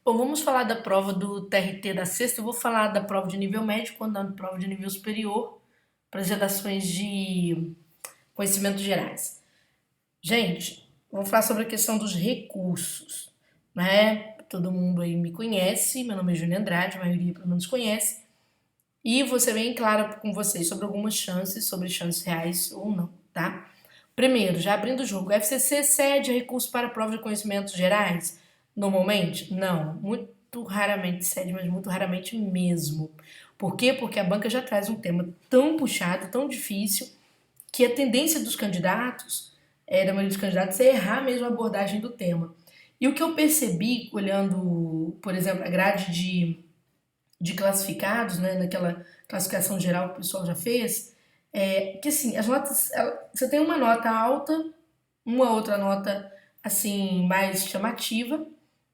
Bom, vamos falar da prova do TRT da sexta. Eu vou falar da prova de nível médio, quando da prova de nível superior, para as redações de conhecimentos gerais. Gente, vamos falar sobre a questão dos recursos, né? Todo mundo aí me conhece, meu nome é Júlia Andrade, a maioria pelo menos conhece, e vou ser bem clara com vocês sobre algumas chances, sobre chances reais ou não, tá? Primeiro, já abrindo o jogo, o FCC cede recurso para prova de conhecimentos gerais? Normalmente? Não. Muito raramente cede, mas muito raramente mesmo. Por quê? Porque a banca já traz um tema tão puxado, tão difícil, que a tendência dos candidatos, da maioria dos candidatos, é errar mesmo a abordagem do tema. E o que eu percebi, olhando, por exemplo, a grade de classificados, né, naquela classificação geral que o pessoal já fez, que assim, as notas, você tem uma nota alta, uma outra nota assim mais chamativa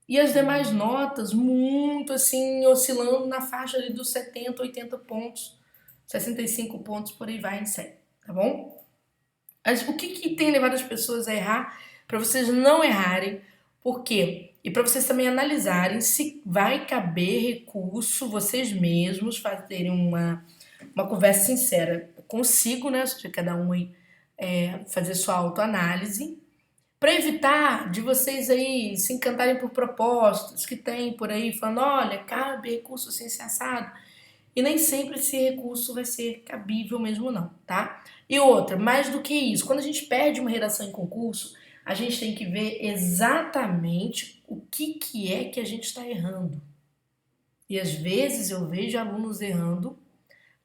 e as demais notas muito assim oscilando na faixa ali dos 70, 80 pontos, 65 pontos por aí vai em série, tá bom? O que tem levado as pessoas a errar para vocês não errarem? Por quê? E para vocês também analisarem se vai caber recurso vocês mesmos fazerem uma conversa sincera consigo, né? Ou seja, cada um aí fazer sua autoanálise para evitar de vocês aí se encantarem por propostas que tem por aí, falando, olha, cabe recurso assim, assim, assado. E nem sempre esse recurso vai ser cabível mesmo não, tá? E outra, mais do que isso, quando a gente perde uma redação em concurso, a gente tem que ver exatamente o que é que a gente está errando. E às vezes eu vejo alunos errando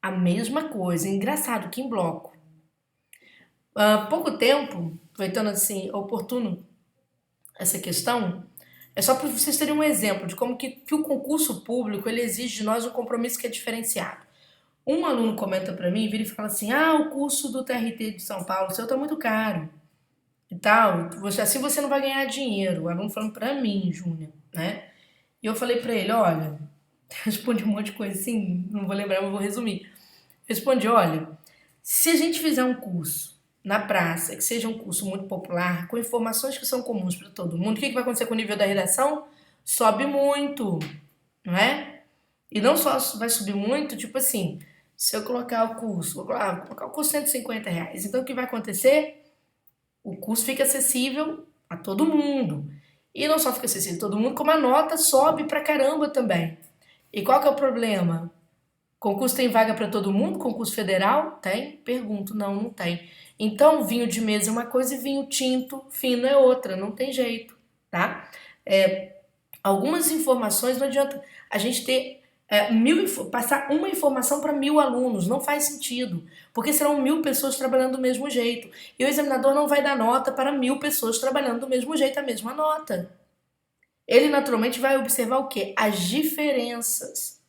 a mesma coisa. Engraçado que em bloco. Há pouco tempo, aproveitando assim, oportuno essa questão, é só para vocês terem um exemplo de como que o concurso público ele exige de nós um compromisso que é diferenciado. Um aluno comenta para mim, vira e fala assim: ah, o curso do TRT de São Paulo, o seu tá muito caro e tal, assim você não vai ganhar dinheiro. O aluno falando para mim, Júnior, né? E eu falei para ele: olha, respondi um monte de coisa assim, não vou lembrar, mas vou resumir. Respondi: olha, se a gente fizer um curso na praça, que seja um curso muito popular, com informações que são comuns para todo mundo, o que vai acontecer com o nível da redação? Sobe muito, não é? E não só vai subir muito, tipo assim, se eu colocar o curso, vou colocar o curso R$ 150. Então o que vai acontecer? O curso fica acessível a todo mundo. E não só fica acessível a todo mundo, como a nota sobe pra caramba também. E qual que é o problema? Concurso tem vaga para todo mundo? Concurso federal? Tem? Pergunto, não, não tem. Então, vinho de mesa é uma coisa e vinho tinto fino é outra, não tem jeito, tá? Algumas informações não adianta a gente ter passar uma informação para 1.000 alunos, não faz sentido, porque serão 1.000 pessoas trabalhando do mesmo jeito e o examinador não vai dar nota para 1.000 pessoas trabalhando do mesmo jeito a mesma nota. Ele naturalmente vai observar o quê? As diferenças.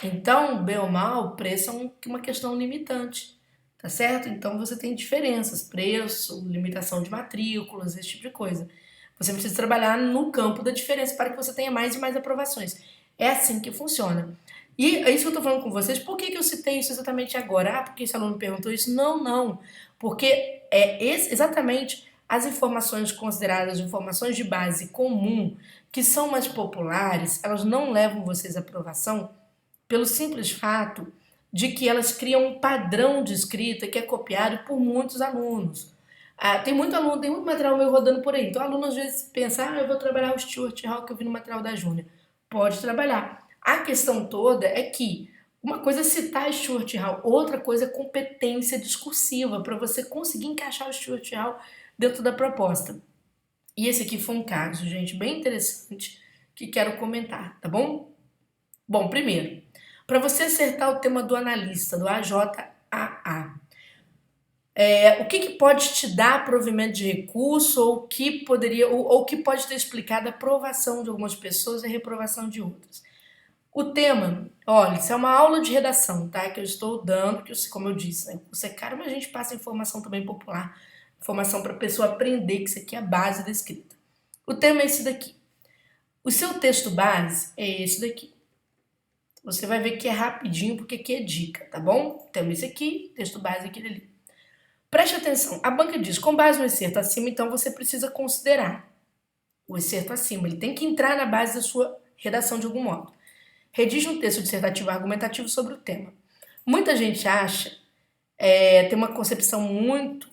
Então, bem ou mal, o preço é uma questão limitante, tá certo? Então você tem diferenças, preço, limitação de matrículas, esse tipo de coisa. Você precisa trabalhar no campo da diferença para que você tenha mais e mais aprovações. É assim que funciona. E é isso que eu estou falando com vocês. Por que eu citei isso exatamente agora? Ah, porque esse aluno perguntou isso? Não, não. Porque exatamente as informações consideradas informações de base comum, que são mais populares, elas não levam vocês à aprovação pelo simples fato de que elas criam um padrão de escrita que é copiado por muitos alunos. Tem muito aluno, tem muito material meu rodando por aí. Então, o aluno às vezes pensa, eu vou trabalhar o Stuart Hall que eu vi no material da Júnior. Pode trabalhar. A questão toda é que uma coisa é citar Stuart Hall, outra coisa é competência discursiva, para você conseguir encaixar o Stuart Hall dentro da proposta. E esse aqui foi um caso, gente, bem interessante que quero comentar, tá bom? Bom, primeiro, para você acertar o tema do analista, do AJAA, o que pode te dar provimento de recurso ou que poderia ou que pode ter explicado a aprovação de algumas pessoas e a reprovação de outras? O tema, olha, isso é uma aula de redação, tá? Que eu estou dando, que como eu disse, né? Isso é caro, mas a gente passa informação também popular, informação para a pessoa aprender que isso aqui é a base da escrita. O tema é esse daqui. O seu texto base é esse daqui. Você vai ver que é rapidinho, porque aqui é dica, tá bom? Temos esse aqui, texto base aqui ali. Preste atenção, a banca diz, com base no excerto acima, então você precisa considerar o excerto acima. Ele tem que entrar na base da sua redação de algum modo. Redige um texto dissertativo argumentativo sobre o tema. Muita gente acha, tem uma concepção muito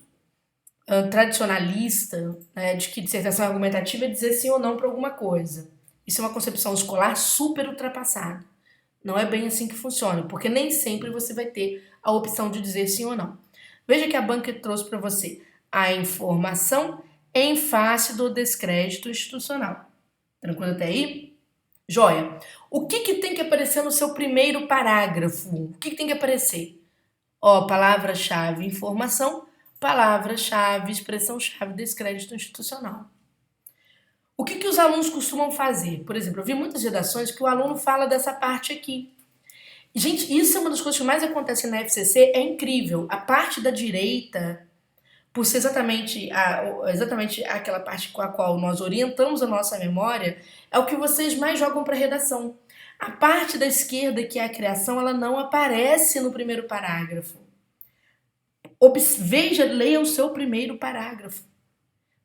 tradicionalista, né, de que dissertação argumentativa é dizer sim ou não para alguma coisa. Isso é uma concepção escolar super ultrapassada. Não é bem assim que funciona, porque nem sempre você vai ter a opção de dizer sim ou não. Veja que a banca trouxe para você a informação em face do descrédito institucional. Tranquilo até aí? Joia. O que tem que aparecer no seu primeiro parágrafo? O que tem que aparecer? Palavra-chave informação, palavra-chave, expressão-chave, descrédito institucional. O que os alunos costumam fazer? Por exemplo, eu vi muitas redações que o aluno fala dessa parte aqui. Gente, isso é uma das coisas que mais acontece na FCC, é incrível. A parte da direita, por ser exatamente aquela parte com a qual nós orientamos a nossa memória, é o que vocês mais jogam para redação. A parte da esquerda, que é a criação, ela não aparece no primeiro parágrafo. Veja, leia o seu primeiro parágrafo,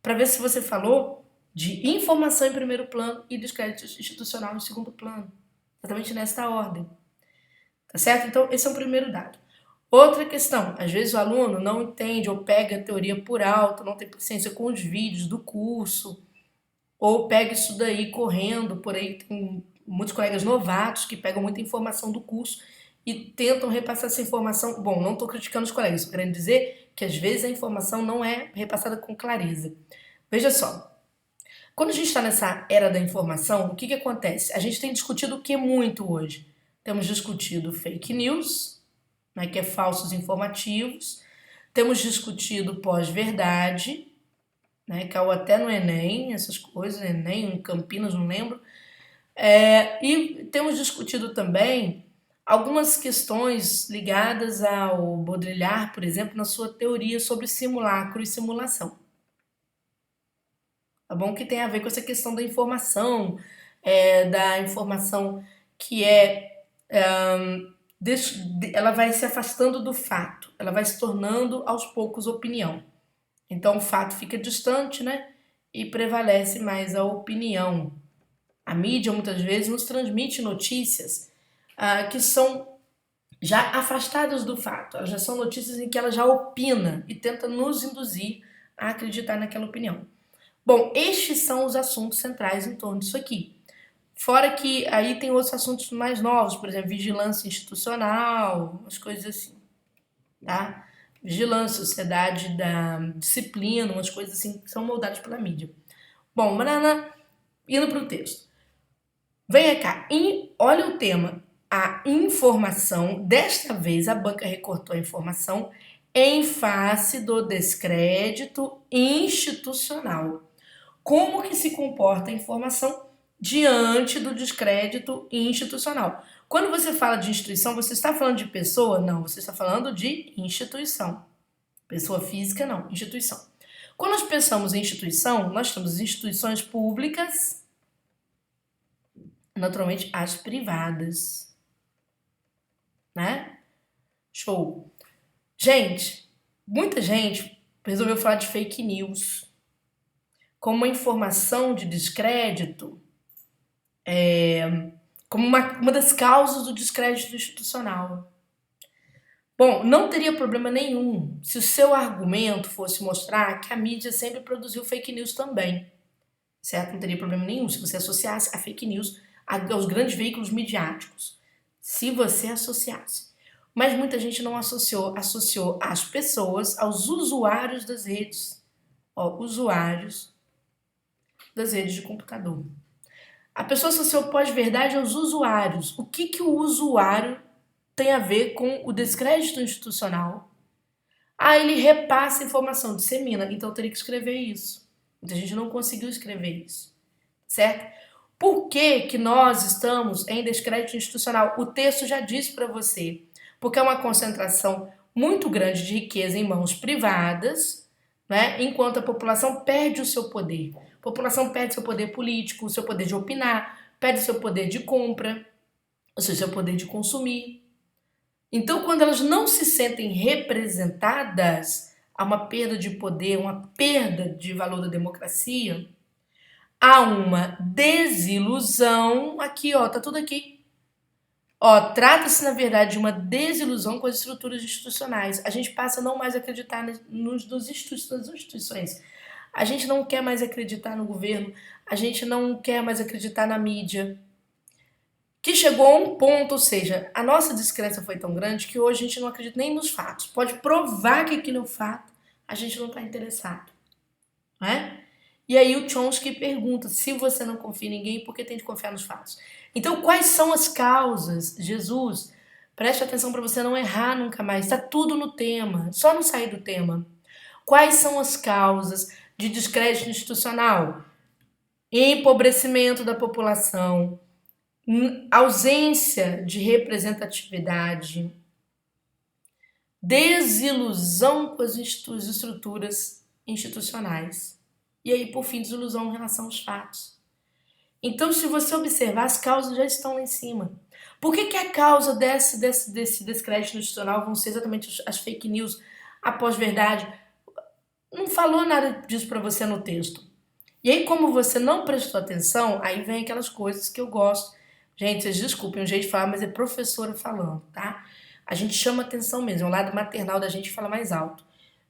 para ver se você falou de informação em primeiro plano e descrédito institucional em segundo plano. Exatamente nesta ordem. Tá certo? Então, esse é o primeiro dado. Outra questão, às vezes o aluno não entende ou pega a teoria por alto, não tem paciência com os vídeos do curso, ou pega isso daí correndo, por aí tem muitos colegas novatos que pegam muita informação do curso e tentam repassar essa informação. Bom, não estou criticando os colegas, estou querendo dizer que às vezes a informação não é repassada com clareza. Veja só, quando a gente está nessa era da informação, o que acontece? A gente tem discutido o que muito hoje? Temos discutido fake news, né, que é falsos informativos. Temos discutido pós-verdade, né, caiu até no Enem, essas coisas, Enem, em Campinas, não lembro. E temos discutido também algumas questões ligadas ao Baudrillard, por exemplo, na sua teoria sobre simulacro e simulação. Tá bom? Que tem a ver com essa questão da informação que ela vai se afastando do fato, ela vai se tornando aos poucos opinião. Então o fato fica distante, né? E prevalece mais a opinião. A mídia muitas vezes nos transmite notícias que são já afastadas do fato. Elas já são notícias em que ela já opina e tenta nos induzir a acreditar naquela opinião. Bom, estes são os assuntos centrais em torno disso aqui. Fora que aí tem outros assuntos mais novos, por exemplo, vigilância institucional, umas coisas assim, tá? Vigilância, sociedade da disciplina, umas coisas assim que são moldadas pela mídia. Bom, indo para o texto. Venha cá, olha o tema, a informação, desta vez a banca recortou a informação em face do descrédito institucional. Como que se comporta a informação diante do descrédito institucional? Quando você fala de instituição, você está falando de pessoa? Não, você está falando de instituição. Pessoa física, não, instituição. Quando nós pensamos em instituição, nós temos instituições públicas, naturalmente as privadas, né? Show. Gente, muita gente resolveu falar de fake news como uma informação de descrédito, como uma das causas do descrédito institucional. Bom, não teria problema nenhum se o seu argumento fosse mostrar que a mídia sempre produziu fake news também, certo? Não teria problema nenhum se você associasse a fake news aos grandes veículos midiáticos, se você associasse. Mas muita gente não associou as pessoas aos usuários das redes, usuários das redes de computador. A pessoa associou pós-verdade aos usuários. O que o usuário tem a ver com o descrédito institucional? Ele repassa a informação, dissemina. Então eu teria que escrever isso. Muita gente não conseguiu escrever isso. Certo? Por que nós estamos em descrédito institucional? O texto já disse para você. Porque é uma concentração muito grande de riqueza em mãos privadas, né? Enquanto a população perde o seu poder. A população perde seu poder político, o seu poder de opinar, perde seu poder de compra, ou seja, seu poder de consumir. Então, quando elas não se sentem representadas, há uma perda de poder, uma perda de valor da democracia, há uma desilusão, aqui ó, tá tudo aqui. Ó, trata-se, na verdade, de uma desilusão com as estruturas institucionais. A gente passa a não mais acreditar nas instituições. A gente não quer mais acreditar no governo, a gente não quer mais acreditar na mídia. Que chegou a um ponto, ou seja, a nossa descrença foi tão grande que hoje a gente não acredita nem nos fatos. Pode provar que aquilo é um fato, a gente não está interessado. Não é? E aí o Chomsky pergunta, se você não confia em ninguém, por que tem de confiar nos fatos? Então, quais são as causas? Jesus, preste atenção para você não errar nunca mais. Está tudo no tema, só não sair do tema. Quais são as causas de descrédito institucional? Empobrecimento da população, ausência de representatividade, desilusão com as estruturas institucionais. E aí, por fim, desilusão em relação aos fatos. Então, se você observar, as causas já estão lá em cima. Por que a causa desse descrédito institucional vão ser exatamente as fake news, a pós-verdade? Não falou nada disso para você no texto. E aí, como você não prestou atenção, aí vem aquelas coisas que eu gosto. Gente, vocês desculpem o jeito de falar, mas é professora falando, tá? A gente chama atenção mesmo, é o lado maternal da gente fala mais alto.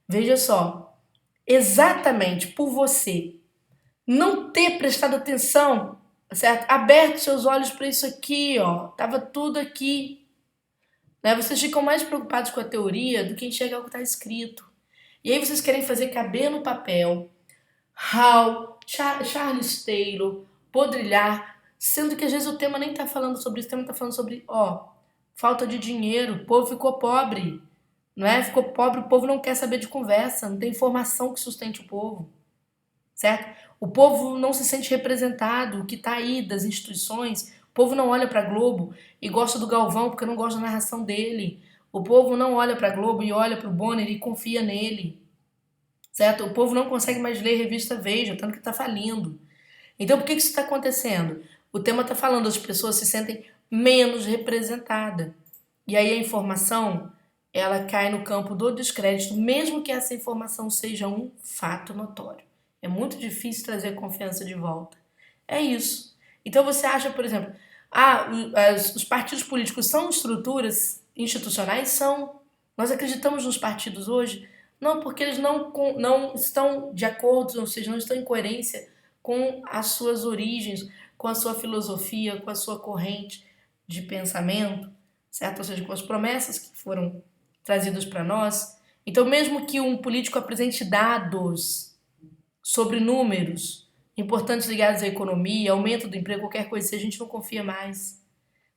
Veja só, exatamente por você não ter prestado atenção, certo? Aberto seus olhos para isso aqui, ó. Tava tudo aqui. Né? Vocês ficam mais preocupados com a teoria do que enxergar o que está escrito. E aí vocês querem fazer caber no papel Hall, Charles Taylor, Baudrillard, sendo que às vezes o tema nem tá falando sobre isso, o tema tá falando sobre, ó, falta de dinheiro, o povo ficou pobre, não é? Ficou pobre, o povo não quer saber de conversa, não tem informação que sustente o povo, certo? O povo não se sente representado, o que tá aí das instituições, o povo não olha pra Globo e gosta do Galvão porque não gosta da narração dele, o povo não olha pra Globo e olha pro Bonner e confia nele, certo? O povo não consegue mais ler revista Veja, tanto que está falindo. Então, por que isso está acontecendo? O tema está falando, as pessoas se sentem menos representadas. E aí a informação, ela cai no campo do descrédito, mesmo que essa informação seja um fato notório. É muito difícil trazer confiança de volta. É isso. Então, você acha, por exemplo, os partidos políticos são estruturas institucionais? São. Nós acreditamos nos partidos hoje? Não, porque eles não estão de acordo, ou seja, não estão em coerência com as suas origens, com a sua filosofia, com a sua corrente de pensamento, certo? Ou seja, com as promessas que foram trazidas para nós. Então, mesmo que um político apresente dados sobre números importantes ligados à economia, aumento do emprego, qualquer coisa assim, a gente não confia mais,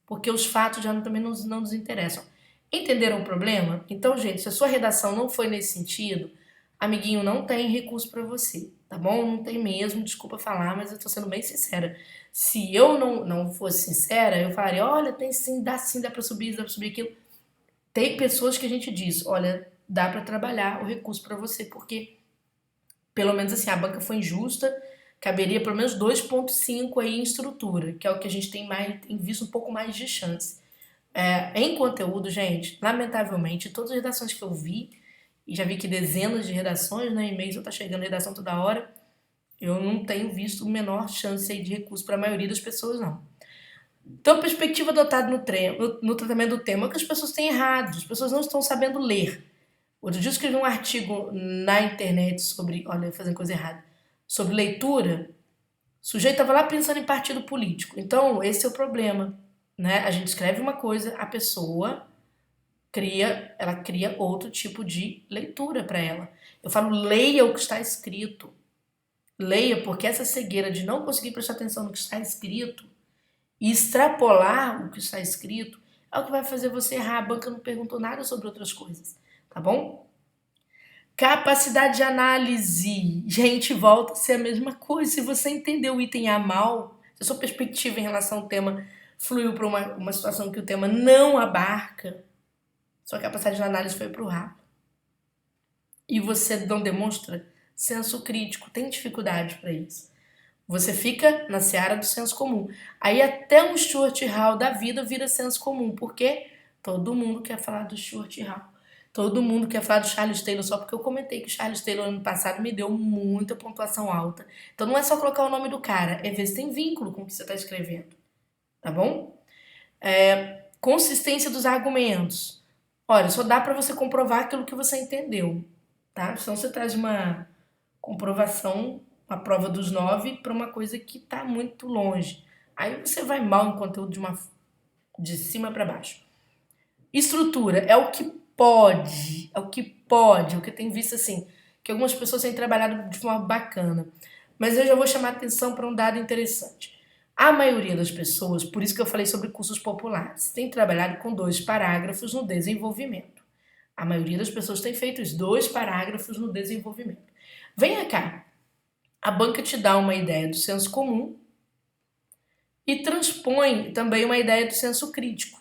porque os fatos já também não nos interessam. Entenderam o problema? Então, gente, se a sua redação não foi nesse sentido, amiguinho, não tem recurso para você, tá bom? Não tem mesmo, desculpa falar, mas eu tô sendo bem sincera. Se eu não fosse sincera, eu falaria, olha, tem sim, dá para subir, dá para subir aquilo. Tem pessoas que a gente diz, olha, dá para trabalhar o recurso para você, porque pelo menos assim, a banca foi injusta, caberia pelo menos 2,5 aí em estrutura, que é o que a gente tem visto um pouco mais de chance. Em conteúdo, gente, lamentavelmente, todas as redações que eu vi, e já vi que dezenas de redações, né, e-mails tá chegando redação toda hora, eu não tenho visto menor chance aí de recurso para a maioria das pessoas, não. Então, a perspectiva adotada no tratamento do tema é que as pessoas têm errado, as pessoas não estão sabendo ler. Outro dia eu escrevi um artigo na internet sobre, olha, fazendo coisa errada, sobre leitura, o sujeito estava lá pensando em partido político. Então, esse é o problema, né? A gente escreve uma coisa, a pessoa ela cria outro tipo de leitura para ela. Eu falo, leia o que está escrito. Leia, porque essa cegueira de não conseguir prestar atenção no que está escrito e extrapolar o que está escrito é o que vai fazer você errar. A banca não perguntou nada sobre outras coisas, tá bom? Capacidade de análise. Gente, volta a ser a mesma coisa. Se você entendeu o item A mal, se a sua perspectiva em relação ao tema fluiu para uma situação que o tema não abarca, sua capacidade de análise foi para o rabo. E você não demonstra senso crítico, tem dificuldade para isso. Você fica na seara do senso comum. Aí até um Stuart Hall da vida vira senso comum, porque todo mundo quer falar do Stuart Hall. Todo mundo quer falar do Charles Taylor só porque eu comentei que o Charles Taylor ano passado me deu muita pontuação alta. Então não é só colocar o nome do cara, é ver se tem vínculo com o que você está escrevendo, tá bom? Consistência dos argumentos. Olha, só dá para você comprovar aquilo que você entendeu, tá? Senão você traz uma comprovação, uma prova dos 9 para uma coisa que está muito longe. Aí você vai mal em conteúdo de cima para baixo. Estrutura é o que pode, é o que pode, é o que eu tenho visto assim, que algumas pessoas têm trabalhado de forma bacana. Mas eu já vou chamar a atenção para um dado interessante. A maioria das pessoas, por isso que eu falei sobre cursos populares, tem trabalhado com 2 parágrafos no desenvolvimento. A maioria das pessoas tem feito os 2 parágrafos no desenvolvimento. Venha cá, a banca te dá uma ideia do senso comum e transpõe também uma ideia do senso crítico.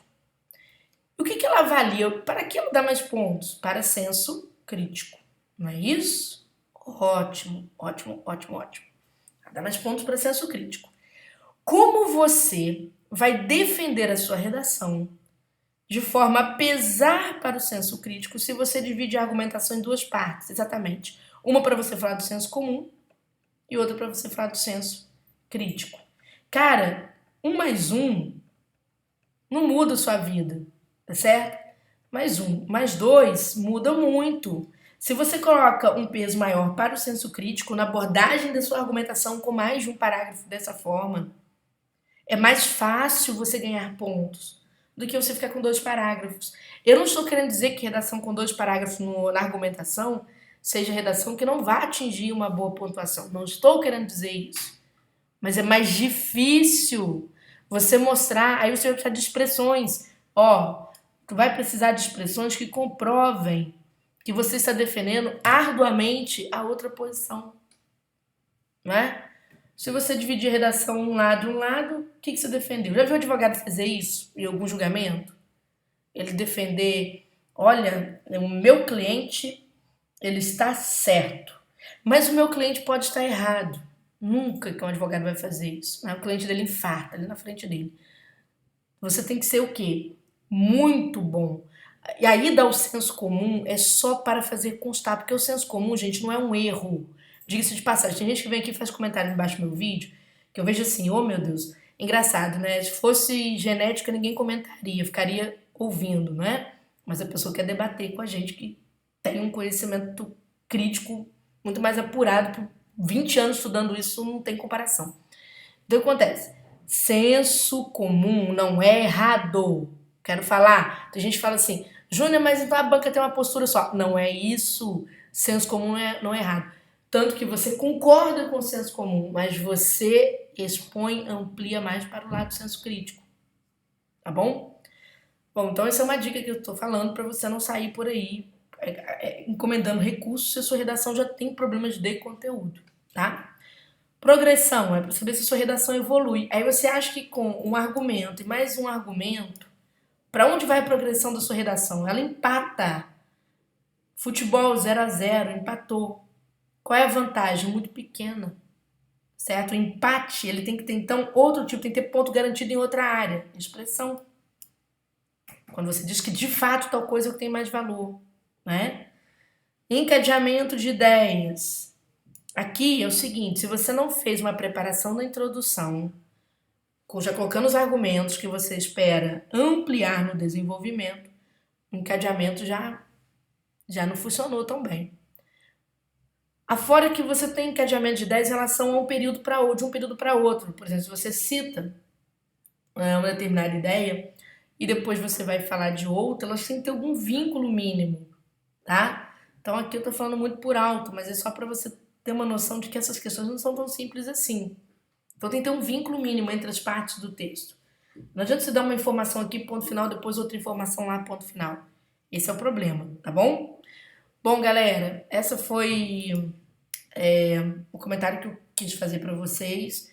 O que ela avalia? Para que ela dá mais pontos? Para senso crítico. Não é isso? Ótimo, ótimo, ótimo, ótimo. Ela dá mais pontos para senso crítico. Como você vai defender a sua redação de forma a pesar para o senso crítico se você divide a argumentação em 2 partes, exatamente? Uma para você falar do senso comum e outra para você falar do senso crítico. Cara, 1 mais 1 não muda a sua vida, tá certo? Mais 1, mais 2 muda muito. Se você coloca um peso maior para o senso crítico na abordagem da sua argumentação com mais de um parágrafo dessa forma, é mais fácil você ganhar pontos do que você ficar com 2 parágrafos. Eu não estou querendo dizer que redação com 2 parágrafos na argumentação seja redação que não vai atingir uma boa pontuação. Não estou querendo dizer isso. Mas é mais difícil você mostrar, aí você vai precisar de expressões. Tu vai precisar de expressões que comprovem que você está defendendo arduamente a outra posição. Não é? Se você dividir a redação um lado, o que você defendeu? Já viu o advogado fazer isso em algum julgamento? Ele defender, olha, o meu cliente, ele está certo, mas o meu cliente pode estar errado. Nunca que um advogado vai fazer isso. O cliente dele infarta ali na frente dele. Você tem que ser o quê? Muito bom. E aí dar o senso comum é só para fazer constar, porque o senso comum, gente, não é um erro. Diga-se de passagem, tem gente que vem aqui e faz comentário embaixo do meu vídeo, que eu vejo assim, oh meu Deus, engraçado, né? Se fosse genética, ninguém comentaria, ficaria ouvindo, né? Mas a pessoa quer debater com a gente que tem um conhecimento crítico muito mais apurado, por 20 anos estudando isso, não tem comparação. Então o que acontece? Senso comum não é errado. Quero falar, tem gente que fala assim, Júnior, mas então a banca tem uma postura só. Não é isso. Senso comum não é errado. Tanto que você concorda com o senso comum, mas você expõe, amplia mais para o lado do senso crítico. Tá bom? Bom, então essa é uma dica que eu tô falando para você não sair por aí encomendando recursos se a sua redação já tem problemas de conteúdo, tá? Progressão é para saber se a sua redação evolui. Aí você acha que com um argumento e mais um argumento, para onde vai a progressão da sua redação? Ela empata. Futebol 0-0, empatou. Qual é a vantagem? Muito pequena, certo? O empate, ele tem que ter, então, outro tipo, tem que ter ponto garantido em outra área. Expressão. Quando você diz que, de fato, tal coisa é o que tem mais valor, né? Encadeamento de ideias. Aqui é o seguinte, se você não fez uma preparação na introdução, já colocando os argumentos que você espera ampliar no desenvolvimento, o encadeamento já não funcionou tão bem. Afora que você tem encadeamento de ideias em relação a um período para outro, de um período para outro. Por exemplo, se você cita uma determinada ideia e depois você vai falar de outra, elas têm que ter algum vínculo mínimo, tá? Então aqui eu tô falando muito por alto, mas é só para você ter uma noção de que essas questões não são tão simples assim. Então tem que ter um vínculo mínimo entre as partes do texto. Não adianta você dar uma informação aqui, ponto final, depois outra informação lá, ponto final. Esse é o problema, tá bom? Bom, galera, essa foi o comentário que eu quis fazer para vocês.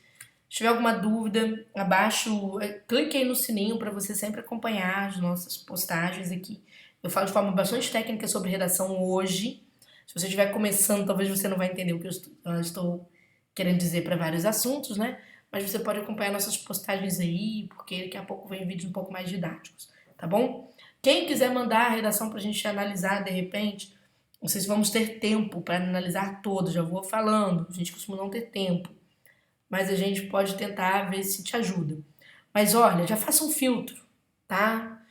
Se tiver alguma dúvida, abaixo, clique aí no sininho para você sempre acompanhar as nossas postagens aqui. Eu falo de forma bastante técnica sobre redação hoje. Se você estiver começando, talvez você não vai entender o que eu estou querendo dizer para vários assuntos, né? Mas você pode acompanhar nossas postagens aí, porque daqui a pouco vem vídeos um pouco mais didáticos, tá bom? Quem quiser mandar a redação pra gente analisar de repente, não sei se vamos ter tempo para analisar todos, já vou falando, a gente costuma não ter tempo, mas a gente pode tentar ver se te ajuda. Mas olha, já faça um filtro, tá?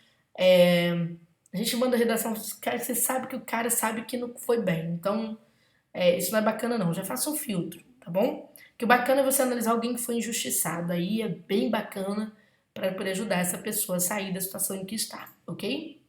A gente manda a redação, cara, você sabe que o cara sabe que não foi bem, então isso não é bacana não, já faça um filtro, tá bom? Que o bacana é você analisar alguém que foi injustiçado, aí é bem bacana para poder ajudar essa pessoa a sair da situação em que está, ok?